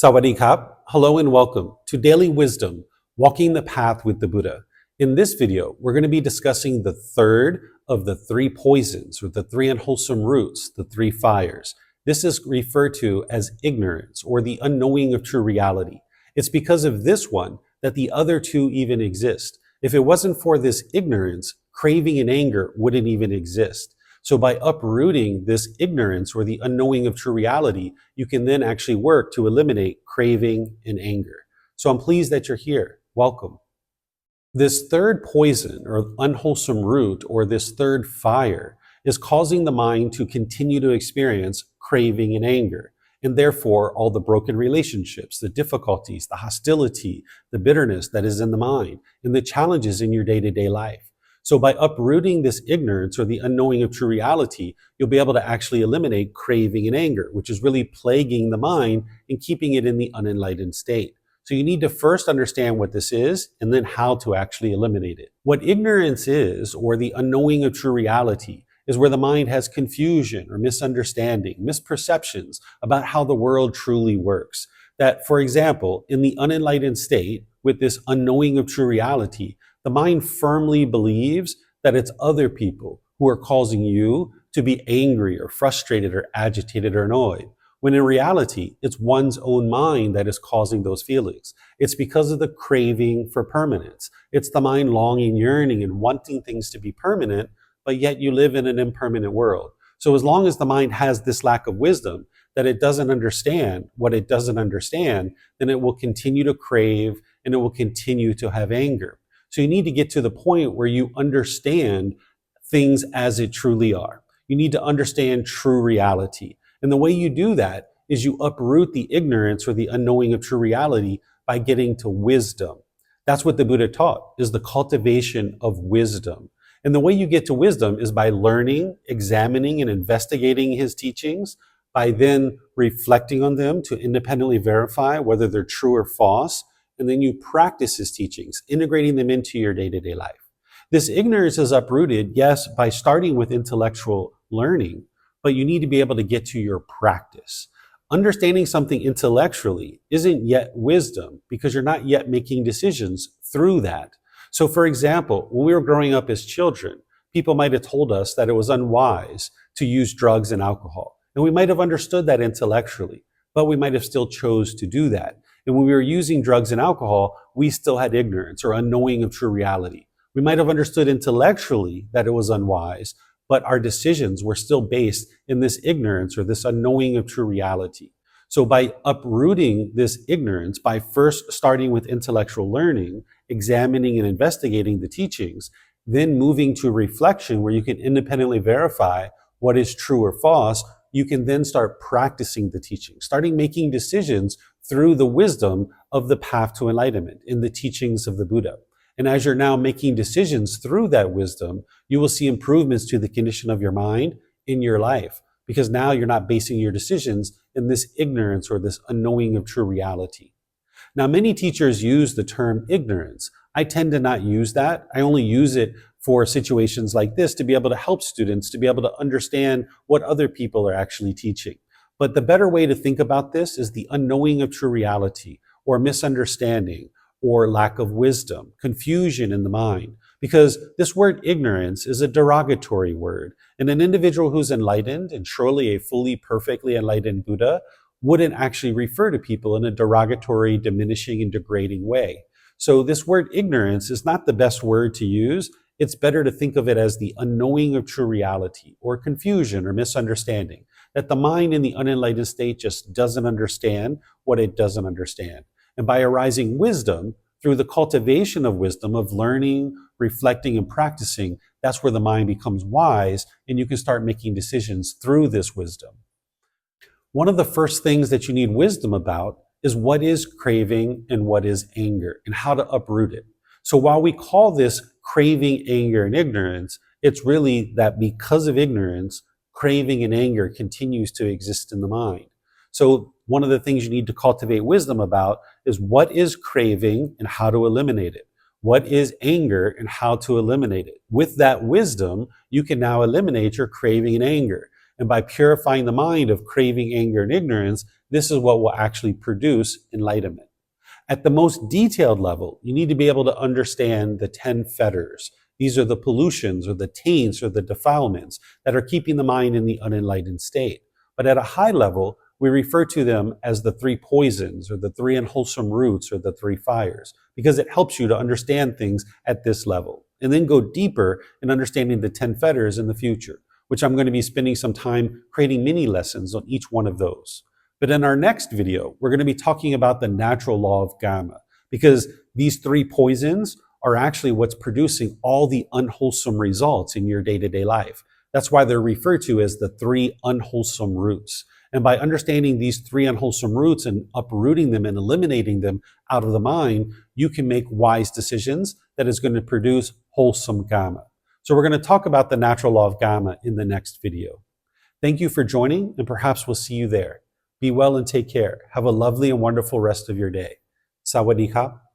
Sawadee Kap. Hello and welcome to Daily Wisdom, Walking the Path with the Buddha. In this video, we're going to be discussing the third of the three poisons, or the three unwholesome roots, the three fires. This is referred to as ignorance, or the unknowing of true reality. It's because of this one that the other two even exist. If it wasn't for this ignorance, craving and anger wouldn't even exist. So by uprooting this ignorance or the unknowing of true reality, you can then actually work to eliminate craving and anger. So I'm pleased that you're here. Welcome. This third poison or unwholesome root or this third fire is causing the mind to continue to experience craving and anger. And therefore, all the broken relationships, the difficulties, the hostility, the bitterness that is in the mind, and the challenges in your day-to-day life. So by uprooting this ignorance or the unknowing of true reality, you'll be able to actually eliminate craving and anger, which is really plaguing the mind and keeping it in the unenlightened state. So you need to first understand what this is and then how to actually eliminate it. What ignorance is, or the unknowing of true reality, is where the mind has confusion or misunderstanding, misperceptions about how the world truly works. That, for example, in the unenlightened state, with this unknowing of true reality, the mind firmly believes that it's other people who are causing you to be angry or frustrated or agitated or annoyed, when in reality, it's one's own mind that is causing those feelings. It's because of the craving for permanence. It's the mind longing, yearning, and wanting things to be permanent, but yet you live in an impermanent world. So as long as the mind has this lack of wisdom, that it doesn't understand what it doesn't understand, then it will continue to crave and it will continue to have anger. So you need to get to the point where you understand things as it truly are. You need to understand true reality. And the way you do that is you uproot the ignorance or the unknowing of true reality by getting to wisdom. That's what the Buddha taught, is the cultivation of wisdom. And the way you get to wisdom is by learning, examining, and investigating his teachings, by then reflecting on them to independently verify whether they're true or false. And then you practice his teachings, integrating them into your day-to-day life. This ignorance is uprooted, yes, by starting with intellectual learning, but you need to be able to get to your practice. Understanding something intellectually isn't yet wisdom because you're not yet making decisions through that. So for example, when we were growing up as children, people might have told us that it was unwise to use drugs and alcohol. And we might have understood that intellectually, but we might have still chose to do that. And when we were using drugs and alcohol, we still had ignorance or unknowing of true reality. We might have understood intellectually that it was unwise, but our decisions were still based in this ignorance or this unknowing of true reality. So by uprooting this ignorance, by first starting with intellectual learning, examining and investigating the teachings, then moving to reflection where you can independently verify what is true or false, you can then start practicing the teachings, starting making decisions through the wisdom of the path to enlightenment in the teachings of the Buddha. And as you're now making decisions through that wisdom, you will see improvements to the condition of your mind in your life, because now you're not basing your decisions in this ignorance or this unknowing of true reality. Now, many teachers use the term ignorance. I tend to not use that. I only use it for situations like this to be able to help students to be able to understand what other people are actually teaching. But the better way to think about this is the unknowing of true reality, or misunderstanding, or lack of wisdom, confusion in the mind. Because this word ignorance is a derogatory word, and an individual who's enlightened, and surely a fully, perfectly enlightened Buddha, wouldn't actually refer to people in a derogatory, diminishing, and degrading way. So this word ignorance is not the best word to use. It's better to think of it as the unknowing of true reality, or confusion or misunderstanding, that the mind in the unenlightened state just doesn't understand what it doesn't understand. And by arising wisdom, through the cultivation of wisdom, of learning, reflecting, and practicing, that's where the mind becomes wise, and you can start making decisions through this wisdom. One of the first things that you need wisdom about is what is craving and what is anger, and how to uproot it. So while we call this craving, anger, and ignorance, it's really that because of ignorance, craving and anger continues to exist in the mind. So one of the things you need to cultivate wisdom about is what is craving and how to eliminate it. What is anger and how to eliminate it. With that wisdom, you can now eliminate your craving and anger. And by purifying the mind of craving, anger, and ignorance, this is what will actually produce enlightenment. At the most detailed level, you need to be able to understand the 10 fetters. These are the pollutions or the taints or the defilements that are keeping the mind in the unenlightened state. But at a high level, we refer to them as the 3 poisons or the 3 unwholesome roots or the 3 fires, because it helps you to understand things at this level. And then go deeper in understanding the 10 fetters in the future, which I'm going to be spending some time creating mini lessons on each one of those. But in our next video, we're going to be talking about the natural law of dhamma, because these 3 poisons are actually what's producing all the unwholesome results in your day-to-day life. That's why they're referred to as the 3 unwholesome roots. And by understanding these 3 unwholesome roots and uprooting them and eliminating them out of the mind, you can make wise decisions that is going to produce wholesome dhamma. So we're going to talk about the natural law of dhamma in the next video. Thank you for joining, and perhaps we'll see you there. Be well and take care. Have a lovely and wonderful rest of your day. Sawadee ka.